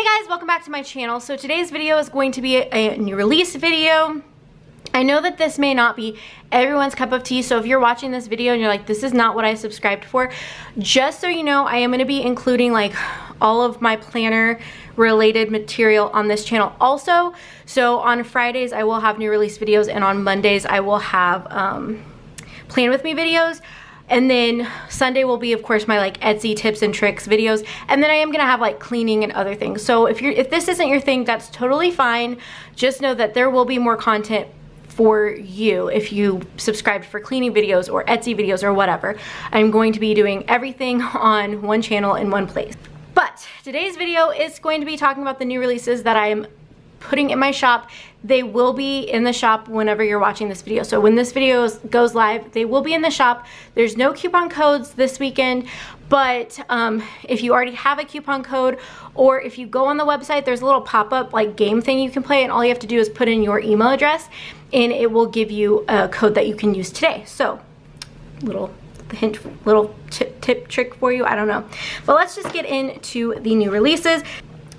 Hey guys, welcome back to my channel. So today's video is going to be a new release video. I know that this may not be everyone's cup of tea, so if you're watching this video and you're like, this is not what I subscribed for, just so you know, I am going to be including like all of my planner related material on this channel also. So on Fridays I will have new release videos, and on Mondays I will have plan with me videos. And then Sunday will be, of course, my like Etsy tips and tricks videos. And then I am gonna have like cleaning and other things. So if this isn't your thing, that's totally fine. Just know that there will be more content for you if you subscribed for cleaning videos or Etsy videos or whatever. I'm going to be doing everything on one channel in one place. But today's video is going to be talking about the new releases that I'm putting in my shop. They will be in the shop whenever you're watching this video. So when this video goes live, they will be in the shop. There's no coupon codes this weekend, but if you already have a coupon code, or if you go on the website, there's a little pop-up like game thing you can play, and all you have to do is put in your email address and it will give you a code that you can use today. So little hint, little tip trick for you, I don't know. But let's just get into the new releases.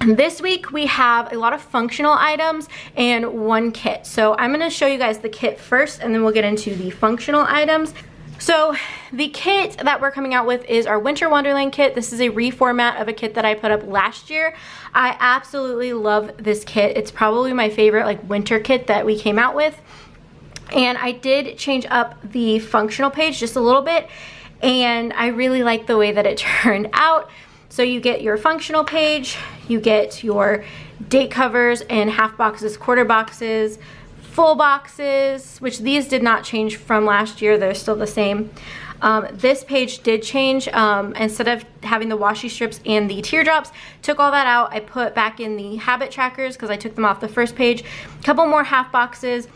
This week we have a lot of functional items and one kit. So I'm going to show you guys the kit first, and then we'll get into the functional items. So the kit that we're coming out with is our Winter Wonderland kit. This is a reformat of a kit that I put up last year. I absolutely love this kit. It's probably my favorite like winter kit that we came out with. And I did change up the functional page just a little bit, and I really like the way that it turned out. So you get your functional page, you get your date covers and half boxes, quarter boxes, full boxes, which these did not change from last year. They're still the same. This page did change. Instead of having the washi strips and the teardrops, took all that out. I put back in the habit trackers because I took them off the first page. A couple more half boxes,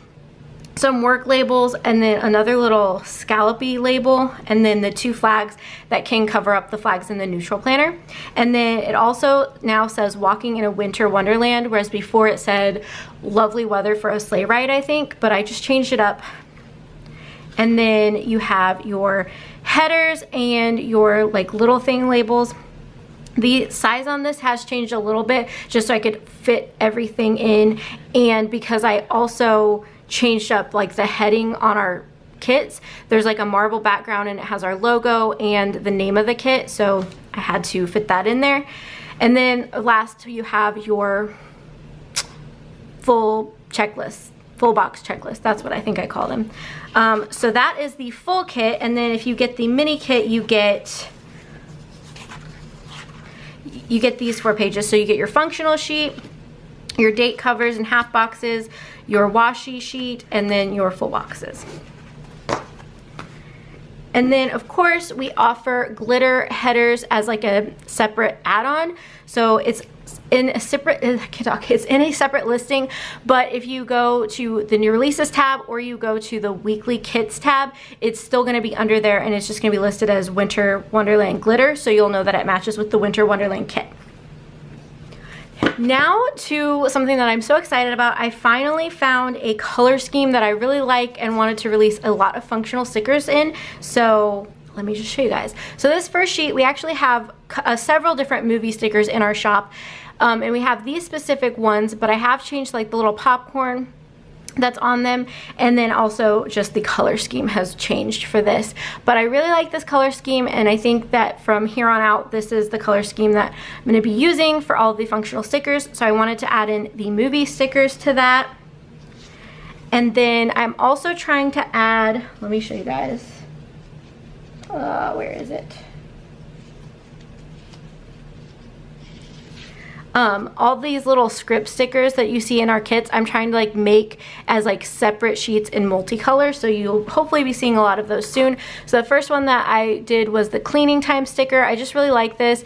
some work labels, and then another little scallopy label, and then the two flags that can cover up the flags in the neutral planner. And then it also now says walking in a winter wonderland, whereas before it said lovely weather for a sleigh ride, I think, but I just changed it up. And then you have your headers and your like little thing labels. The size on this has changed a little bit just so I could fit everything in, and because I also changed up like the heading on our kits. There's like a marble background and it has our logo and the name of the kit, so I had to fit that in there. And then last you have your full checklist, full box checklist. That's what I think I call them. So that is the full kit. And then if you get the mini kit, you get these 4 pages. So you get your functional sheet, your date covers and half boxes, your washi sheet, and then your full boxes. And then of course we offer glitter headers as like a separate add-on. So it's in a separate, it's in a separate listing, but if you go to the new releases tab or you go to the weekly kits tab, it's still going to be under there, and it's just going to be listed as Winter Wonderland glitter, so you'll know that it matches with the Winter Wonderland kit. Now to something that I'm so excited about. I finally found a color scheme that I really like and wanted to release a lot of functional stickers in. So let me just show you guys. So this first sheet, we actually have several different movie stickers in our shop. And we have these specific ones, but I have changed like the little popcorn that's on them, and then also just the color scheme has changed for this. But I really like this color scheme, and I think that from here on out this is the color scheme that I'm going to be using for all of the functional stickers. So I wanted to add in the movie stickers to that. And then I'm also trying to add, let me show you guys, where is it? All these little script stickers that you see in our kits, I'm trying to like make as like separate sheets in multicolor, so you'll hopefully be seeing a lot of those soon. So the first one that I did was the cleaning time sticker. I just really like this.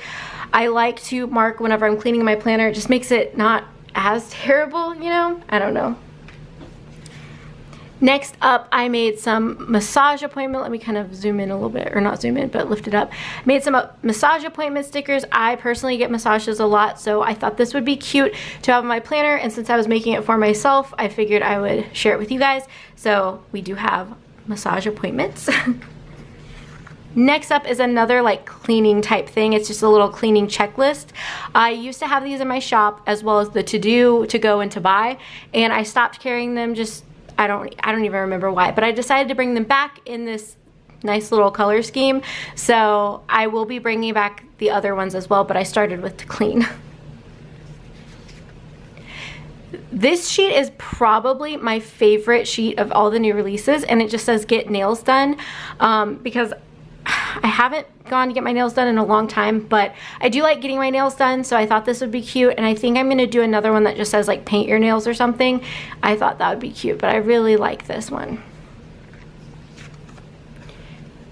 I like to mark whenever I'm cleaning my planner. It just makes it not as terrible, you know? I don't know. Next up, I made some massage appointment. Let me kind of zoom in a little bit, or not zoom in, but lift it up. Made some massage appointment stickers. I personally get massages a lot, so I thought this would be cute to have in my planner, and since I was making it for myself, I figured I would share it with you guys. So we do have massage appointments. Next up is another like cleaning type thing. It's just a little cleaning checklist. I used to have these in my shop as well as the to do, to go, and to buy, and I stopped carrying them. Just I don't even remember why, but I decided to bring them back in this nice little color scheme. So I will be bringing back the other ones as well, but I started with to clean. This sheet is probably my favorite sheet of all the new releases, and it just says get nails done, because I haven't gone to get my nails done in a long time, but I do like getting my nails done, so I thought this would be cute. And I think I'm going to do another one that just says like paint your nails or something. I thought that would be cute, but I really like this one.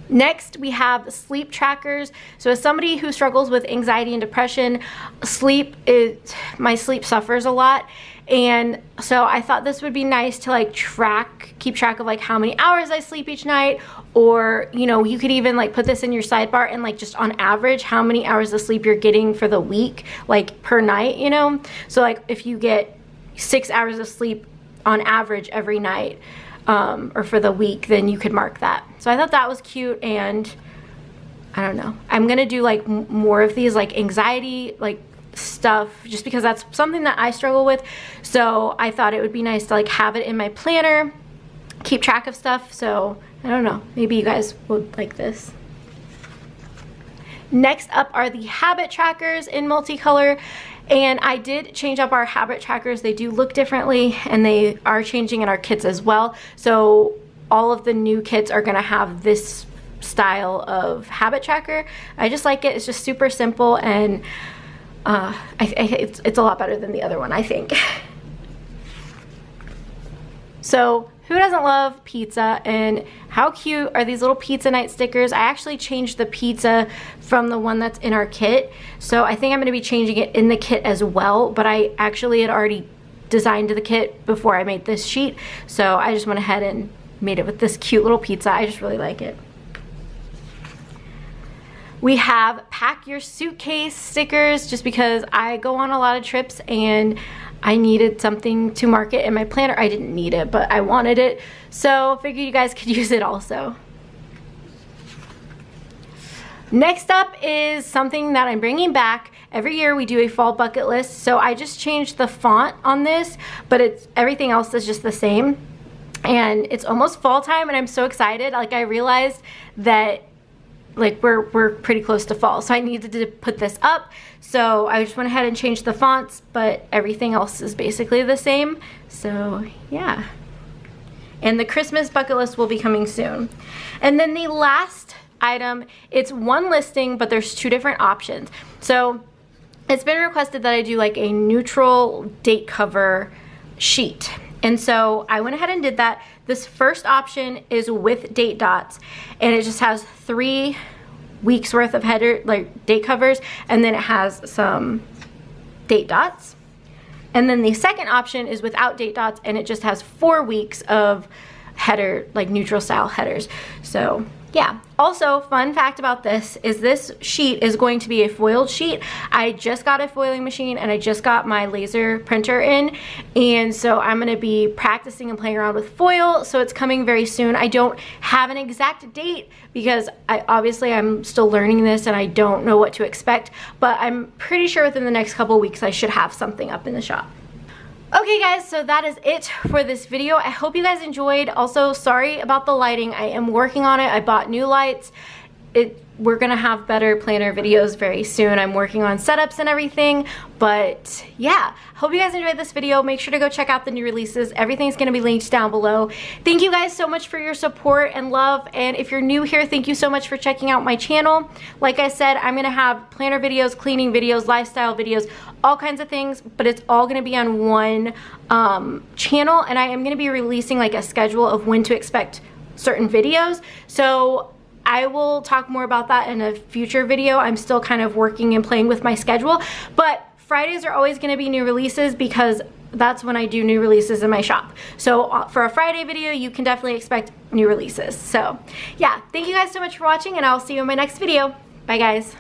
Next, we have sleep trackers. So as somebody who struggles with anxiety and depression, my sleep suffers a lot. And so I thought this would be nice to like keep track of like how many hours I sleep each night, or you know, you could even like put this in your sidebar and like just on average how many hours of sleep you're getting for the week, like per night, you know. So like if you get 6 hours of sleep on average every night, or for the week, then you could mark that. So I thought that was cute, and I don't know, I'm gonna do like more of these like anxiety like stuff, just because that's something that I struggle with. So I thought it would be nice to like have it in my planner, keep track of stuff. So I don't know, maybe you guys would like this. Next up are the habit trackers in multicolor, and I did change up our habit trackers. They do look differently, and they are changing in our kits as well. So all of the new kits are gonna have this style of habit tracker. I just like it. It's just super simple, and it's a lot better than the other one, I think. So who doesn't love pizza, and how cute are these little pizza night stickers? I actually changed the pizza from the one that's in our kit, so I think I'm going to be changing it in the kit as well, but I actually had already designed the kit before I made this sheet, so I just went ahead and made it with this cute little pizza. I just really like it. We have pack your suitcase stickers, just because I go on a lot of trips and I needed something to mark it in my planner. I didn't need it, but I wanted it, so I figured you guys could use it also. Next up is something that I'm bringing back. Every year we do a fall bucket list, so I just changed the font on this, but everything else is just the same. And it's almost fall time, and I'm so excited. Like, I realized that like we're pretty close to fall, so I needed to put this up, so I just went ahead and changed the fonts, but everything else is basically the same. So yeah, and the Christmas bucket list will be coming soon. And then the last item, it's one listing, but there's 2 different options. So it's been requested that I do like a neutral date cover sheet, and so I went ahead and did that. This first option is with date dots, and it just has 3 weeks worth of header, like date covers, and then it has some date dots. And then the second option is without date dots, and it just has 4 weeks of header, like neutral style headers. So yeah. Also, fun fact about this is this sheet is going to be a foiled sheet. I just got a foiling machine, and I just got my laser printer in, and so I'm going to be practicing and playing around with foil, so it's coming very soon. I don't have an exact date because obviously I'm still learning this and I don't know what to expect, but I'm pretty sure within the next couple weeks I should have something up in the shop. Okay guys, so that is it for this video. I hope you guys enjoyed. Also, sorry about the lighting. I am working on it. I bought new lights. We're gonna have better planner videos very soon. I'm working on setups and everything, but yeah, hope you guys enjoyed this video. Make sure to go check out the new releases. Everything's gonna be linked down below. Thank you guys so much for your support and love, and if you're new here, thank you so much for checking out my channel. Like I said, I'm gonna have planner videos, cleaning videos, lifestyle videos, all kinds of things, but it's all gonna be on one channel, and I am gonna be releasing like a schedule of when to expect certain videos. So I will talk more about that in a future video. I'm still kind of working and playing with my schedule, but Fridays are always gonna be new releases because that's when I do new releases in my shop. So for a Friday video, you can definitely expect new releases. So yeah, thank you guys so much for watching, and I'll see you in my next video. Bye guys.